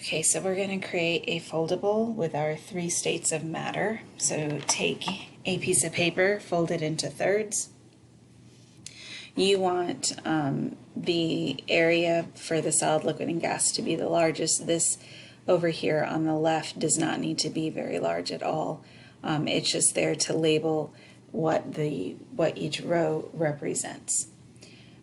Okay, so we're going to create a foldable with our 3 states of matter. So take a piece of paper, fold it into thirds. You want the area for the solid, liquid, and gas to be the largest. This over here on the left does not need to be very large at all. It's just there to label what each row represents.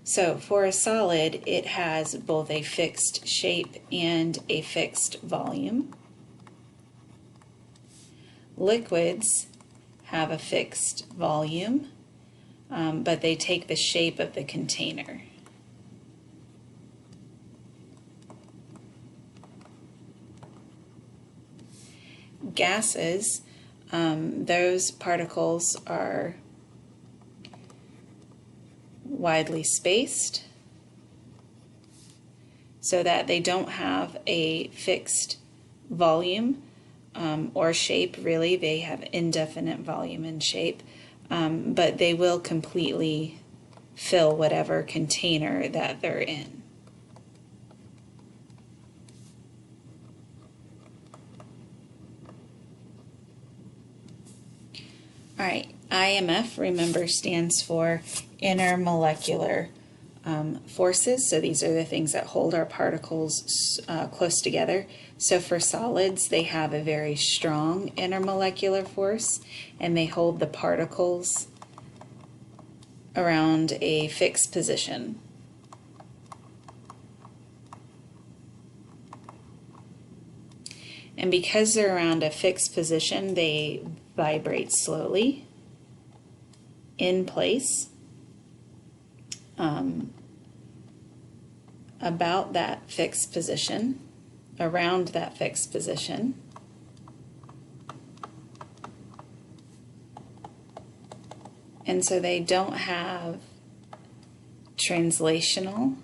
So for a solid, it has both a fixed shape and a fixed volume. Liquids have a fixed volume, but they take the shape of the container. Gases, those particles are widely spaced so that they don't have a fixed volume or shape, really. They have indefinite volume and shape, but they will completely fill whatever container that they're in. All right, IMF, remember, stands for Intermolecular Forces. So these are the things that hold our particles close together. So for solids, they have a very strong intermolecular force, and they hold the particles around a fixed position. And because they're around a fixed position, they vibrate slowly in place about that fixed position, around that fixed position. And so they don't have translational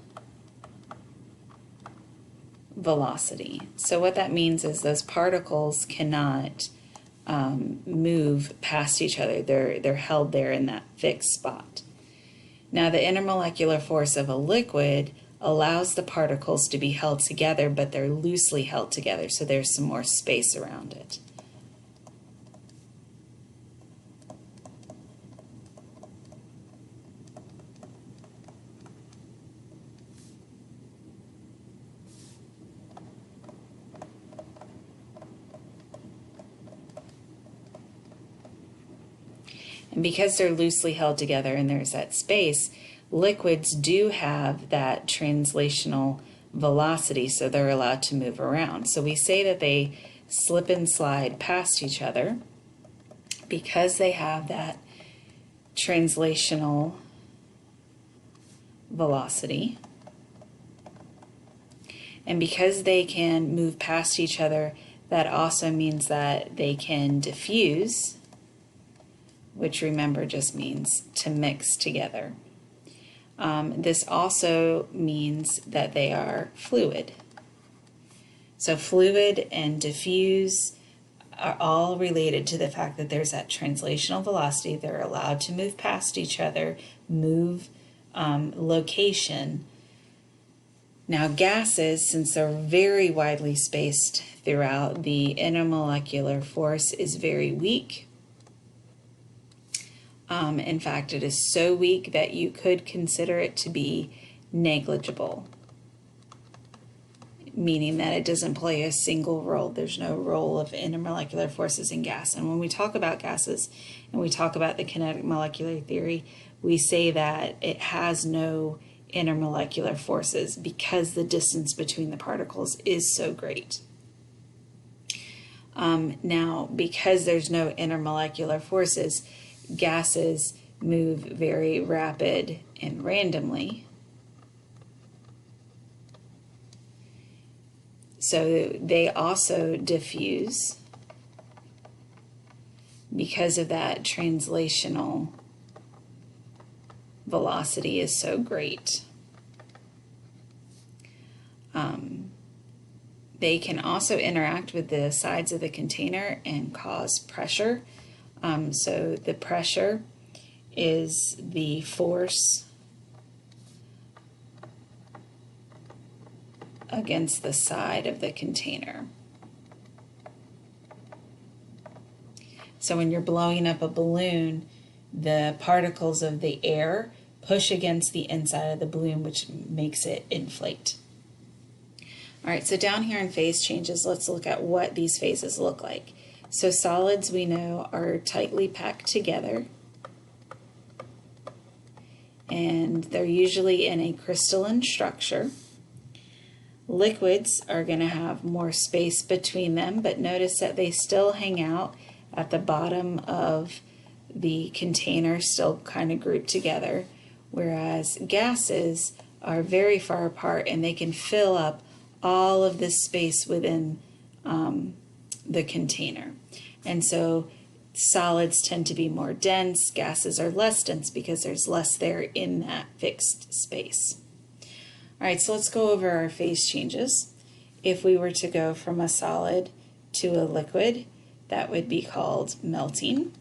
velocity. So what that means is those particles cannot move past each other. They're held there in that fixed spot. Now, the intermolecular force of a liquid allows the particles to be held together, but they're loosely held together, so there's some more space around it. And because they're loosely held together and there's that space, liquids do have that translational velocity, so they're allowed to move around. So we say that they slip and slide past each other because they have that translational velocity. And because they can move past each other, that also means that they can diffuse, which, remember, just means to mix together. This also means that they are fluid. So fluid and diffuse are all related to the fact that there's that translational velocity. They're allowed to move past each other, move location. Now, gases, since they're very widely spaced throughout, the intermolecular force is very weak. In fact, it is so weak that you could consider it to be negligible, meaning that it doesn't play a single role. There's no role of intermolecular forces in gas. And when we talk about gases and we talk about the kinetic molecular theory, we say that it has no intermolecular forces because the distance between the particles is so great. Now, because there's no intermolecular forces, gases move very rapid and randomly. So they also diffuse because of that translational velocity is so great. They can also interact with the sides of the container and cause pressure. So the pressure is the force against the side of the container. So when you're blowing up a balloon, the particles of the air push against the inside of the balloon, which makes it inflate. All right, so down here in phase changes, let's look at what these phases look like. So solids, we know, are tightly packed together, and they're usually in a crystalline structure. Liquids are going to have more space between them, but notice that they still hang out at the bottom of the container, still kind of grouped together, whereas gases are very far apart and they can fill up all of this space within the container. And so solids tend to be more dense, gases are less dense because there's less there in that fixed space. All right, so let's go over our phase changes. If we were to go from a solid to a liquid, that would be called melting.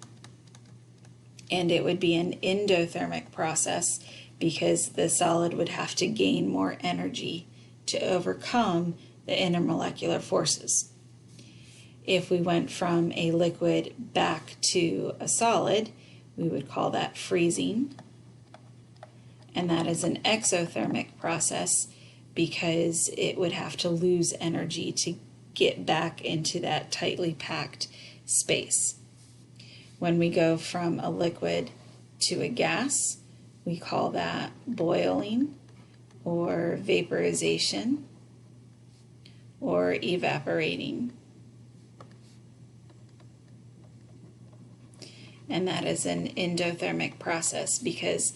And it would be an endothermic process because the solid would have to gain more energy to overcome the intermolecular forces. If we went from a liquid back to a solid, we would call that freezing. And that is an exothermic process because it would have to lose energy to get back into that tightly packed space. When we go from a liquid to a gas, we call that boiling or vaporization or evaporating. And that is an endothermic process because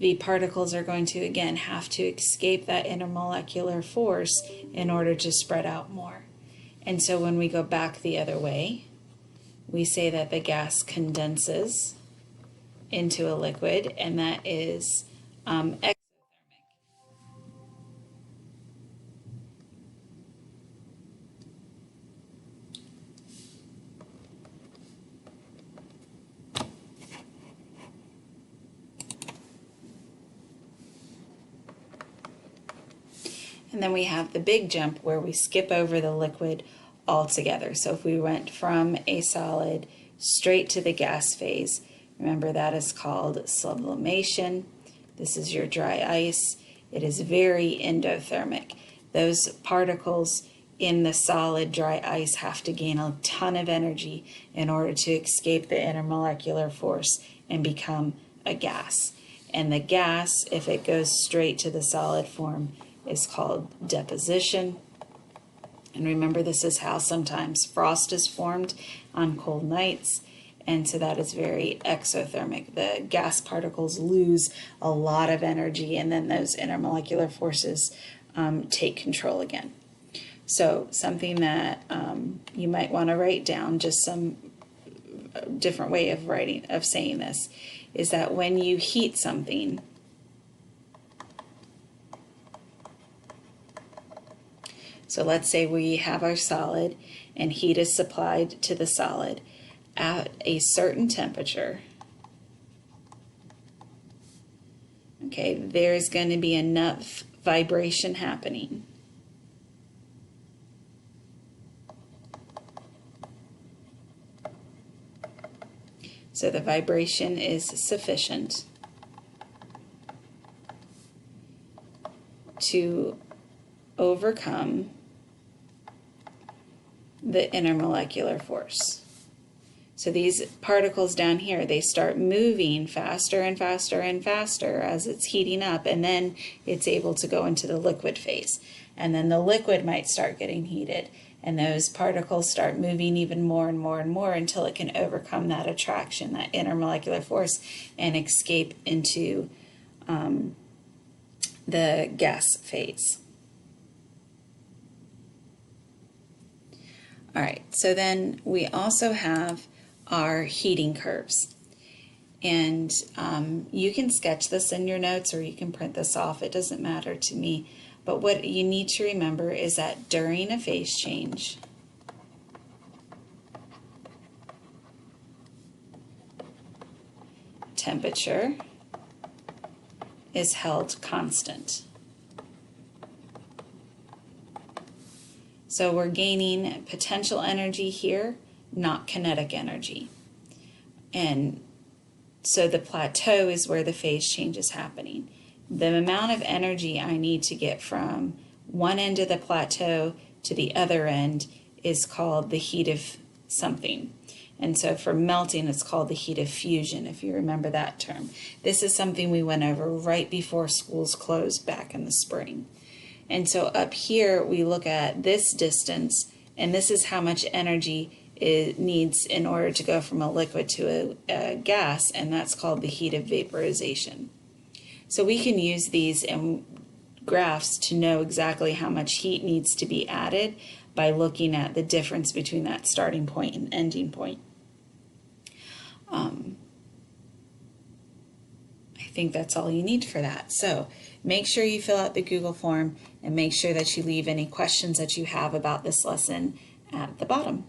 the particles are going to, again, have to escape that intermolecular force in order to spread out more. And so when we go back the other way, we say that the gas condenses into a liquid, and that is exothermic. And then we have the big jump where we skip over the liquid altogether. So if we went from a solid straight to the gas phase, remember that is called sublimation. This is your dry ice. It is very endothermic. Those particles in the solid dry ice have to gain a ton of energy in order to escape the intermolecular force and become a gas. And the gas, if it goes straight to the solid form, is called deposition. And remember, this is how sometimes frost is formed on cold nights, and so that is very exothermic. The gas particles lose a lot of energy, and then those intermolecular forces take control again. So something that you might want to write down, just some different way of saying this, is that when you heat something, so let's say we have our solid and heat is supplied to the solid at a certain temperature. Okay, there's going to be enough vibration happening. So the vibration is sufficient to overcome the intermolecular force. So these particles down here, they start moving faster and faster and faster as it's heating up, and then it's able to go into the liquid phase. And then the liquid might start getting heated, and those particles start moving even more and more and more until it can overcome that attraction, that intermolecular force, and escape into the gas phase. All right, so then we also have our heating curves. And you can sketch this in your notes or you can print this off. It doesn't matter to me. But what you need to remember is that during a phase change, temperature is held constant. So we're gaining potential energy here, not kinetic energy. And so the plateau is where the phase change is happening. The amount of energy I need to get from one end of the plateau to the other end is called the heat of something. And so for melting, it's called the heat of fusion, if you remember that term. This is something we went over right before schools closed back in the spring. And so up here, we look at this distance, and this is how much energy it needs in order to go from a liquid to a gas, and that's called the heat of vaporization. So we can use these in graphs to know exactly how much heat needs to be added by looking at the difference between that starting point and ending point. I think that's all you need for that. So make sure you fill out the Google form and make sure that you leave any questions that you have about this lesson at the bottom.